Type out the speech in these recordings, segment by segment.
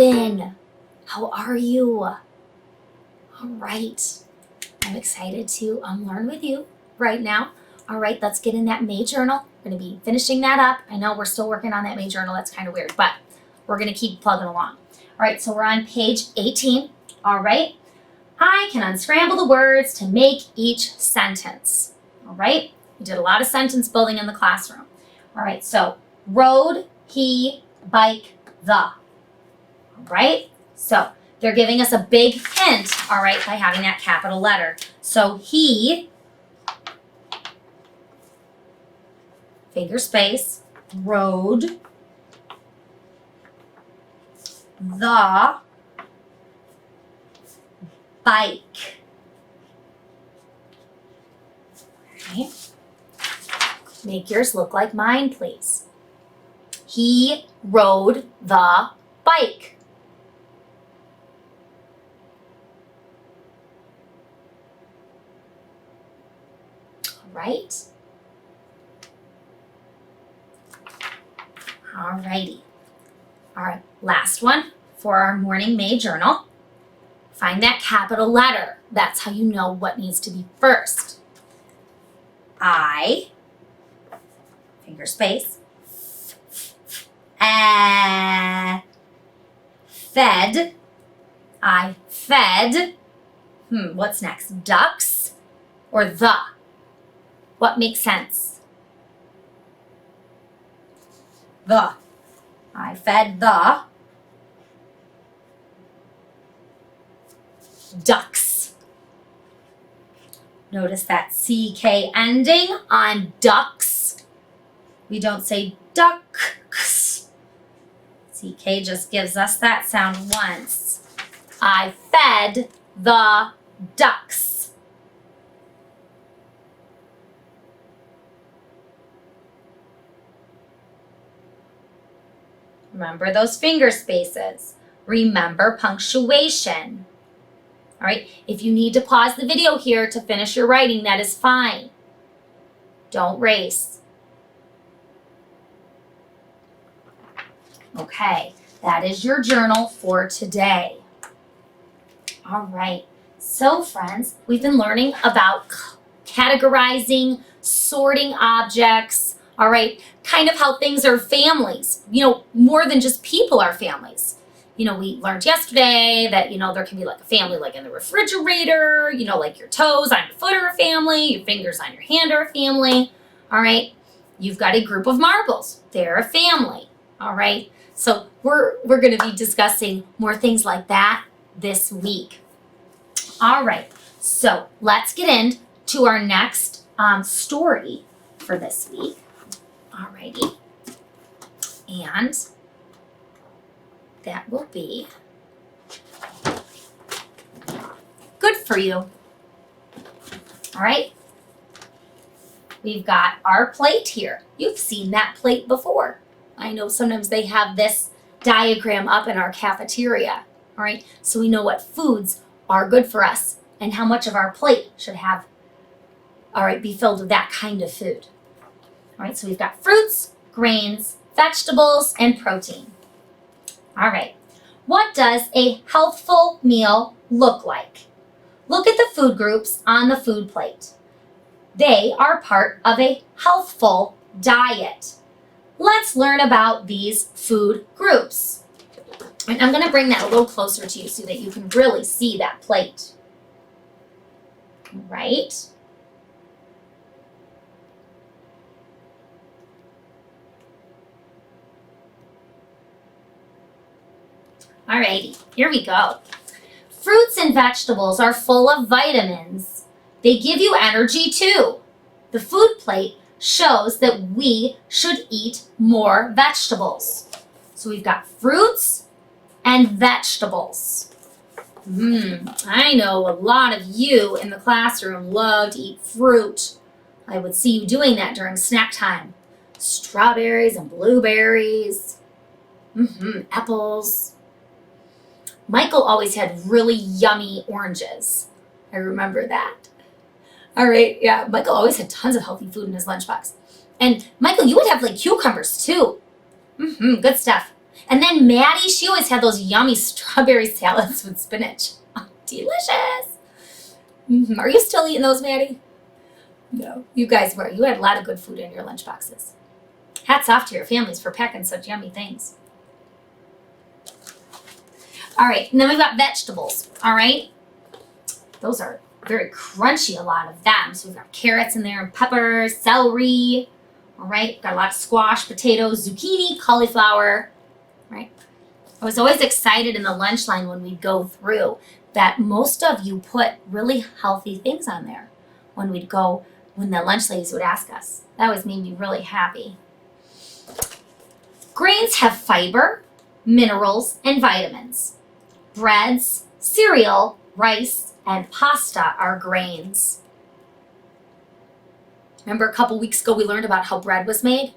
Robin, how are you? All right, I'm excited to learn with you right now. All right, let's get in that May journal. We're going to be finishing that up. I know we're still working on that May journal. That's kind of weird, but we're going to keep plugging along. All right, so we're on page 18. All right, I can unscramble the words to make each sentence. All right, we did a lot of sentence building in the classroom. All right, so rode, he, bike, the. All right, so they're giving us a big hint, all right, by having that capital letter. So he, finger space, rode, the bike. Okay. Make yours look like mine, please. He rode the bike. All right. All righty. All right, last one for our morning May journal. Find that capital letter. That's how you know what needs to be first. I, finger space, fed, I fed, what's next, ducks or the? What makes sense? The. I fed the ducks. Notice that CK ending on ducks. We don't say ducks. CK just gives us that sound once. I fed the ducks. Remember those finger spaces. Remember punctuation. All right, if you need to pause the video here to finish your writing, that is fine. Don't race. Okay, that is your journal for today. All right, so friends, we've been learning about categorizing, sorting objects, all right, kind of how things are families, more than just people are families. We learned yesterday that, there can be like a family like in the refrigerator, like your toes on your foot are a family, your fingers on your hand are a family, all right? You've got a group of marbles, they're a family, all right? So we're going to be discussing more things like that this week. All right, so let's get into our next story for this week. All righty, and that will be Good For You. All right, we've got our plate here. You've seen that plate before. I know sometimes they have this diagram up in our cafeteria. All right, so we know what foods are good for us and how much of our plate should have, be filled with that kind of food. All right, so we've got fruits, grains, vegetables, and protein. All right, what does a healthful meal look like? Look at the food groups on the food plate. They are part of a healthful diet. Let's learn about these food groups. And I'm going to bring that a little closer to you so that you can really see that plate. All right. Alrighty, here we go. Fruits and vegetables are full of vitamins. They give you energy too. The food plate shows that we should eat more vegetables. So we've got fruits and vegetables. I know a lot of you in the classroom love to eat fruit. I would see you doing that during snack time. Strawberries and blueberries. Apples. Michael always had really yummy oranges. I remember that. All right, yeah, Michael always had tons of healthy food in his lunchbox. And Michael, you would have like cucumbers too. Good stuff. And then Maddie, she always had those yummy strawberry salads with spinach. Oh, delicious. Are you still eating those, Maddie? No. You guys were. You had a lot of good food in your lunch boxes. Hats off to your families for packing such yummy things. All right, and then we've got vegetables, all right? Those are very crunchy, a lot of them. So we've got carrots in there, peppers, celery, all right? Got a lot of squash, potatoes, zucchini, cauliflower, right? I was always excited in the lunch line when we'd go through that most of you put really healthy things on there when the lunch ladies would ask us. That always made me really happy. Grains have fiber, minerals, and vitamins. Breads, cereal, rice, and pasta are grains. Remember a couple weeks ago we learned about how bread was made?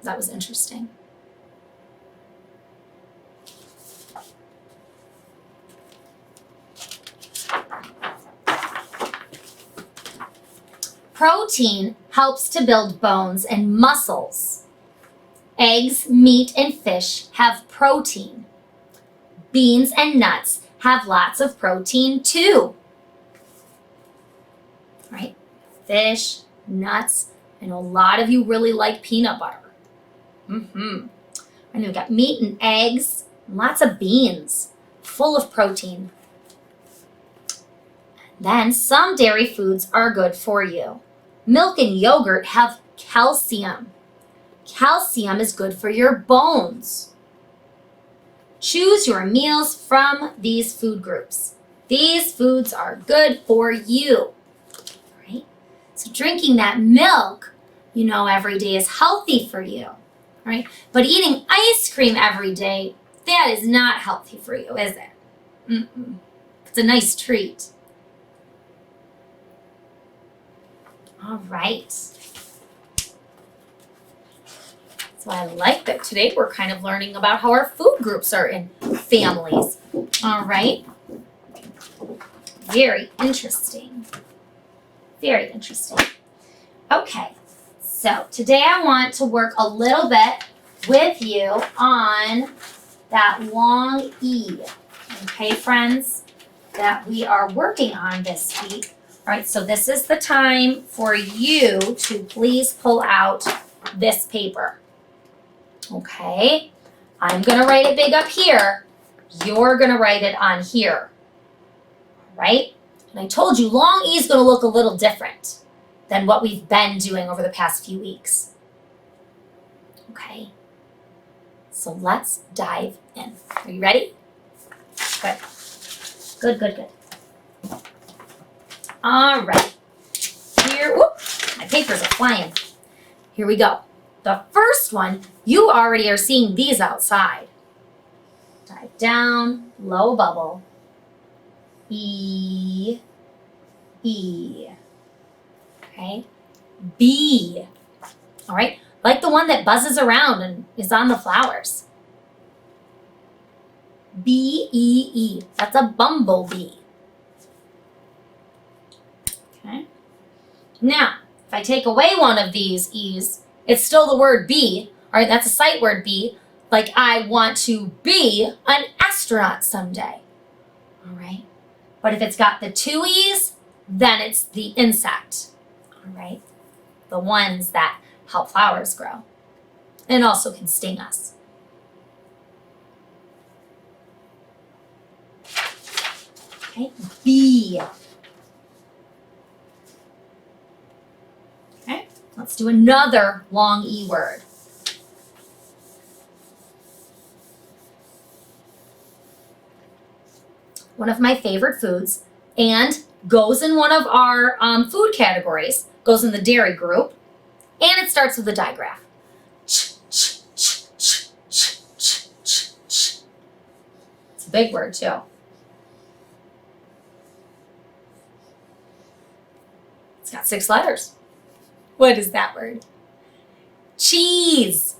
That was interesting. Protein helps to build bones and muscles. Eggs, meat, and fish have protein. Beans and nuts have lots of protein too. Right? Fish, nuts, I know a lot of you really like peanut butter. And we've got meat and eggs, and lots of beans, full of protein. Then some dairy foods are good for you. Milk and yogurt have calcium. Calcium is good for your bones. Choose your meals from these food groups. These foods are good for you. Right? So drinking that milk, every day is healthy for you. Right? But eating ice cream every day, that is not healthy for you, is it? It's a nice treat. All right. So I like that today we're kind of learning about how our food groups are in families. All right. Very interesting. Very interesting. Okay. So today I want to work a little bit with you on that long E. Okay, friends, that we are working on this week. All right, so this is the time for you to please pull out this paper. Okay, I'm going to write it big up here. You're going to write it on here. All right, and I told you long E is going to look a little different than what we've been doing over the past few weeks. Okay, so let's dive in. Are you ready? Good. Good, good, good. All right, here, whoop, my papers are flying. Here we go. The first one, you already are seeing these outside. Dive down, low bubble, E, E, okay, B, all right, like the one that buzzes around and is on the flowers. B, E, E, that's a bumblebee. Okay. Now, if I take away one of these E's, it's still the word be. All right, that's a sight word be. Like I want to be an astronaut someday. All right. But if it's got the two E's, then it's the insect. All right. The ones that help flowers grow and also can sting us. Okay, B. Okay, let's do another long E word. One of my favorite foods and goes in one of our food categories, goes in the dairy group, and it starts with a digraph. It's a big word too. It's got 6 letters. What is that word? Cheese.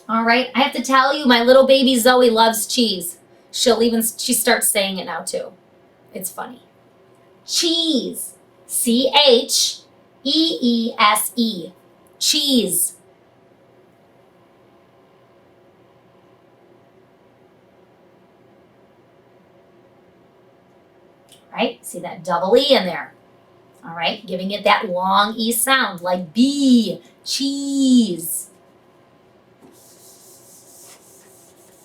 All right, I have to tell you, my little baby Zoe loves cheese. She starts saying it now too. It's funny. Cheese. C-H-E-E-S-E. Cheese. right? See that double E in there. All right, giving it that long E sound like B, cheese.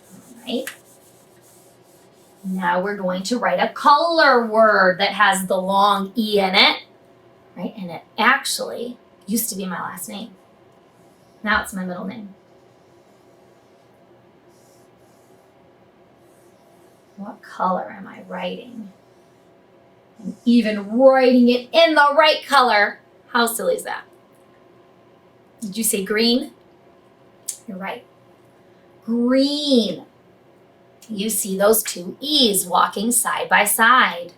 All right. Now we're going to write a color word that has the long E in it, right? And it actually used to be my last name. Now it's my middle name. What color am I writing? I'm even writing it in the right color. How silly is that? Did you say green? You're right. Green. You see those two E's walking side by side.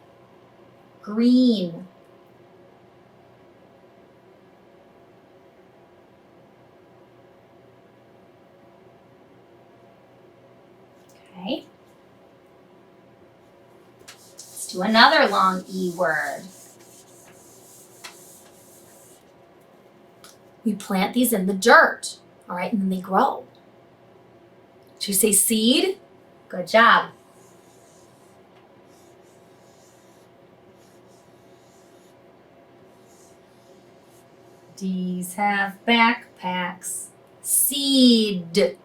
Green. Okay. Let's do another long E word. We plant these in the dirt, all right, and then they grow. Did you say seed? Good job. D's have backpacks. Seed.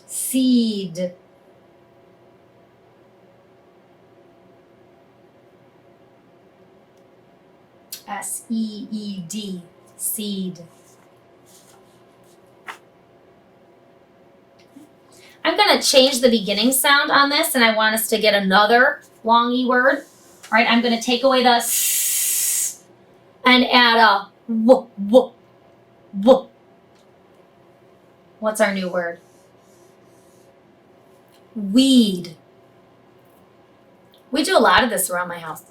Seed. S-E-E-D. Seed. I'm going to change the beginning sound on this, and I want us to get another long E word. All right, I'm going to take away the S and add a W, W, W. What's our new word? Weed. We do a lot of this around my house.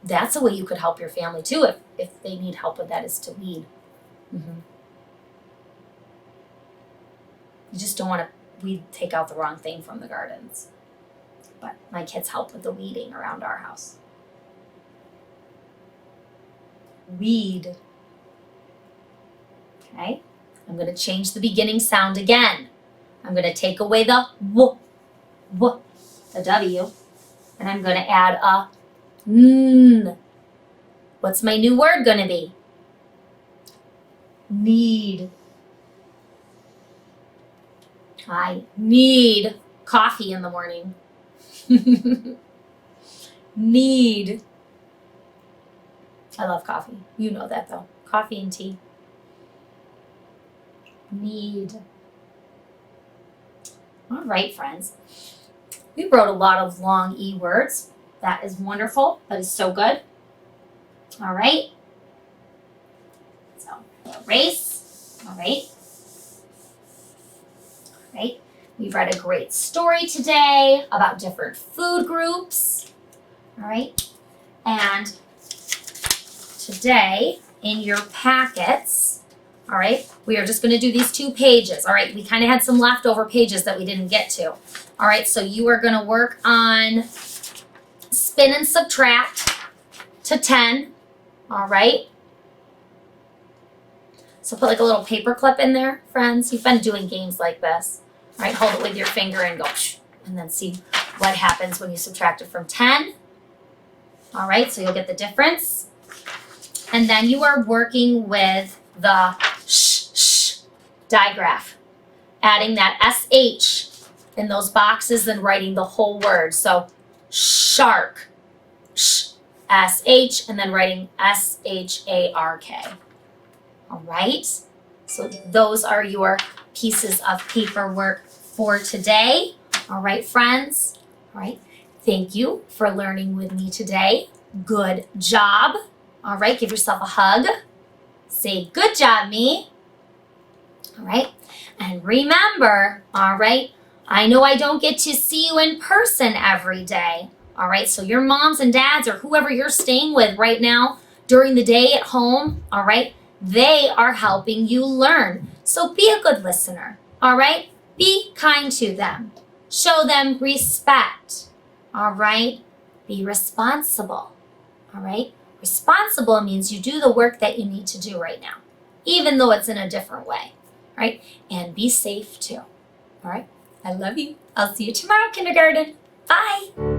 That's a way you could help your family too if they need help with that, is to weed. You just don't want to weed take out the wrong thing from the gardens. But my kids help with the weeding around our house. Weed. Okay, I'm going to change the beginning sound again. I'm going to take away the W, W, the W, and I'm going to add a N. What's my new word going to be? Need. I need coffee in the morning. Need. I love coffee. You know that though. Coffee and tea. Need. All right, friends. We wrote a lot of long E words. That is wonderful. That is so good. All right. So, erase. All right. All right. We've read a great story today about different food groups. All right. And today in your packets, all right, we are just going to do these 2 pages. All right. We kind of had some leftover pages that we didn't get to. All right. So you are going to work on spin and subtract to 10. All right. So put like a little paper clip in there, friends. You've been doing games like this. All right, hold it with your finger and go, and then see what happens when you subtract it from 10. All right, so you'll get the difference. And then you are working with the sh digraph, adding that SH in those boxes and writing the whole word. So shark, sh, SH, and then writing SHARK. All right, so those are your pieces of paperwork for today. All right, friends. All right, thank you for learning with me today. Good job. All right, give yourself a hug. Say, good job, me. All right, and remember, all right, I know I don't get to see you in person every day. All right, so your moms and dads or whoever you're staying with right now during the day at home, all right, they are helping you learn. So be a good listener, all right? Be kind to them. Show them respect, all right? Be responsible, all right? Responsible means you do the work that you need to do right now, even though it's in a different way, right? And be safe too, all right? I love you. I'll see you tomorrow, kindergarten. Bye.